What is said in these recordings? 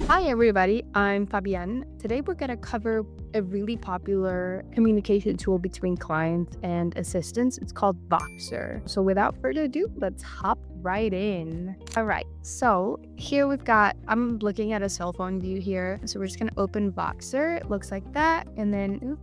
Hi everybody, I'm Fabienne. Today we're going to cover a really popular communication tool between clients and assistants. It's called Voxer. So without further ado, let's hop right in. All right, so here I'm looking at a cell phone view here. So we're just going to open Voxer. It looks like that. And then,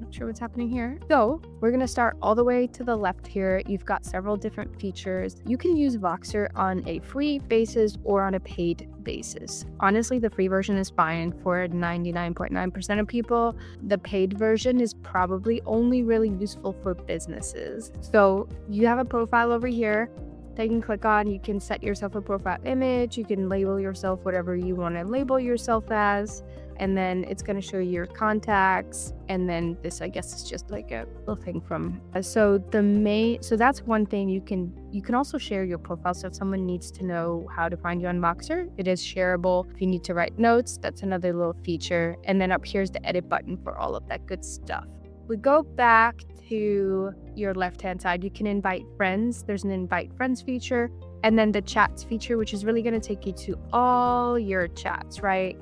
not sure what's happening here. So we're going to start all the way to the left here. You've got several different features. You can use Voxer on a free basis or on a paid basis. Honestly, the free version is fine for 99.9% of people. The paid version is probably only really useful for businesses. So you have a profile over here that you can click on. You can set yourself a profile image. You can label yourself whatever you want to label yourself as. And then it's going to show you your contacts. And then this, I guess, is just like a little thing from. So that's one thing. You can also share your profile. So if someone needs to know how to find you on Voxer, it is shareable. If you need to write notes, that's another little feature. And then up here's the edit button for all of that good stuff. We go back to your left-hand side. You can invite friends. There's an invite friends feature. And then the chats feature, which is really going to take you to all your chats, right?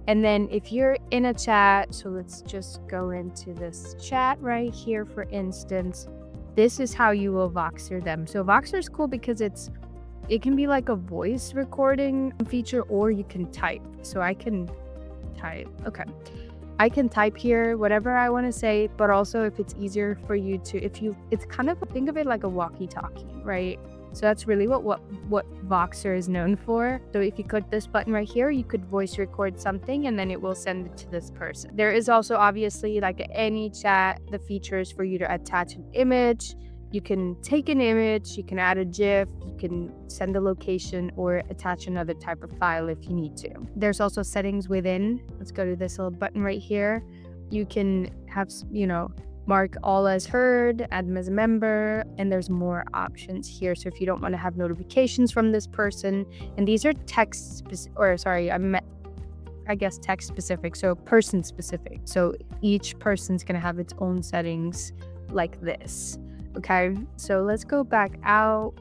And then if you're in a chat, so let's just go into this chat right here, for instance, this is how you will Voxer them. So Voxer is cool because it can be like a voice recording feature, or you can type. So I can type. Okay. I can type here whatever I want to say, but also if it's easier for you to, it's kind of, think of it like a walkie-talkie, right? So that's really what Voxer is known for. So if you click this button right here, you could voice record something and then it will send it to this person. There is also obviously, like any chat, the features for you to attach an image. You can take an image, you can add a GIF, you can send a location or attach another type of file if you need to. There's also settings within. Let's go to this little button right here. You can have, mark all as heard, add them as a member, and there's more options here. So if you don't want to have notifications from this person, and these are text specific, so person specific. So each person's going to have its own settings like this. Okay, so let's go back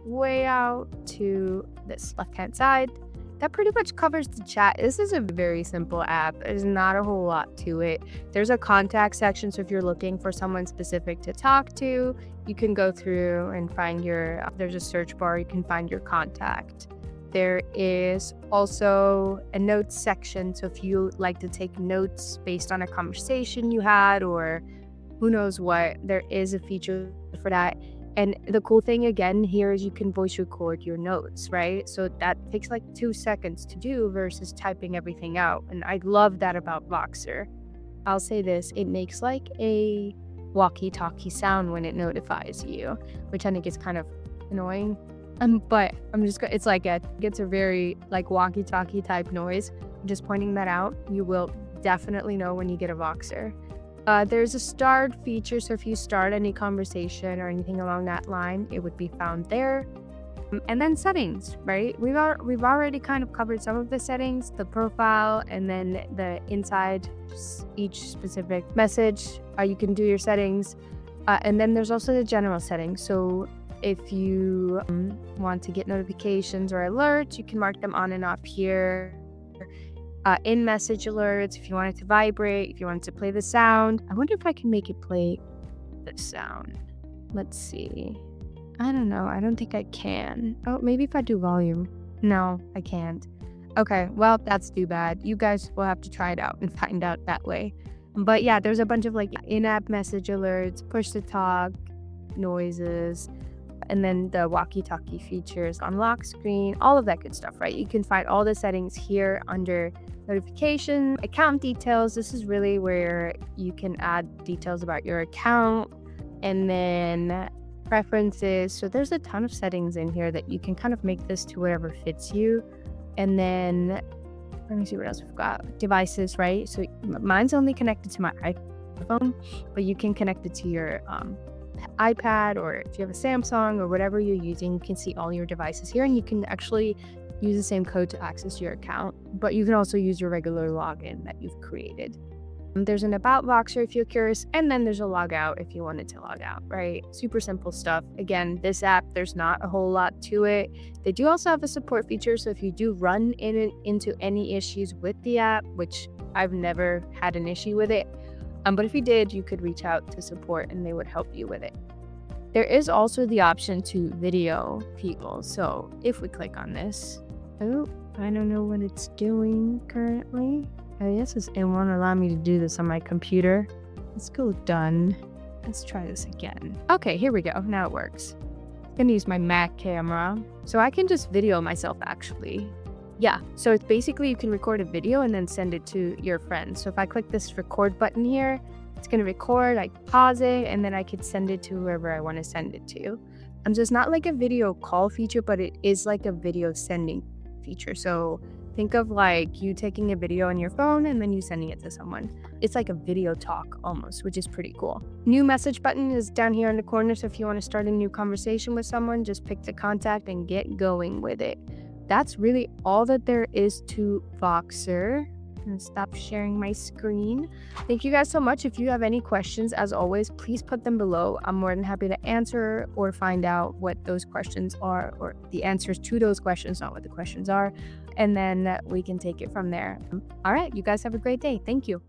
way out to this left-hand side. That pretty much covers the chat. This is a very simple app. There's not a whole lot to it. There's a contact section, so if you're looking for someone specific to talk to, you can go through and find there's a search bar, you can find your contact. There is also a notes section, so if you like to take notes based on a conversation you had or who knows what, there is a feature for that. And the cool thing again here is you can voice record your notes, right? So that takes like 2 seconds to do versus typing everything out. And I love that about Voxer. I'll say this, it makes like a walkie-talkie sound when it notifies you, which I think is kind of annoying. But it's a very like walkie-talkie type noise. I'm just pointing that out. You will definitely know when you get a Voxer. There's a start feature, so if you start any conversation or anything along that line, it would be found there. And then settings, right? We've already kind of covered some of the settings, the profile, and then the inside each specific message. You can do your settings, and then there's also the general settings. So if you want to get notifications or alerts, you can mark them on and off here. In message alerts, if you want it to vibrate, if you want it to play the sound. I wonder if I can make it play the sound. Let's see. I don't know. I don't think I can. Oh, maybe if I do volume. No, I can't. Okay, well, that's too bad. You guys will have to try it out and find out that way. But yeah, there's a bunch of like in-app message alerts, push to talk, noises, and then the walkie-talkie features on lock screen, all of that good stuff, right? You can find all the settings here under notification, account details. This is really where you can add details about your account, and then preferences. So there's a ton of settings in here that you can kind of make this to whatever fits you. And then let me see what else we've got. Devices, right? So mine's only connected to my iPhone, but you can connect it to your iPad, or if you have a Samsung or whatever you're using, you can see all your devices here, and you can actually use the same code to access your account, but you can also use your regular login that you've created. There's an about Voxer if you're curious, and then there's a log out if you wanted to log out, right? Super simple stuff. Again, this app, there's not a whole lot to it. They do also have a support feature, so if you do run into any issues with the app, which I've never had an issue with it, but if you did, you could reach out to support and they would help you with it. There is also the option to video people. So if we click on this, oh, I don't know what it's doing currently. I guess it won't allow me to do this on my computer. Let's go done. Let's try this again. Okay, here we go. Now it works. I'm gonna use my Mac camera. So I can just video myself actually. Yeah, so it's basically you can record a video and then send it to your friends. So if I click this record button here, it's gonna record, I pause it, and then I could send it to whoever I wanna send it to. So it's not like a video call feature, but it is like a video sending feature. So think of like you taking a video on your phone and then you sending it to someone. It's like a video talk almost, which is pretty cool. New message button is down here in the corner. So if you want to start a new conversation with someone, just pick the contact and get going with it. That's really all that there is to Voxer. I'm gonna stop sharing my screen. Thank you guys so much. If you have any questions, as always, please put them below. I'm more than happy to answer or find out what those questions are, or the answers to those questions, not what the questions are. And then we can take it from there. All right, you guys have a great day. Thank you.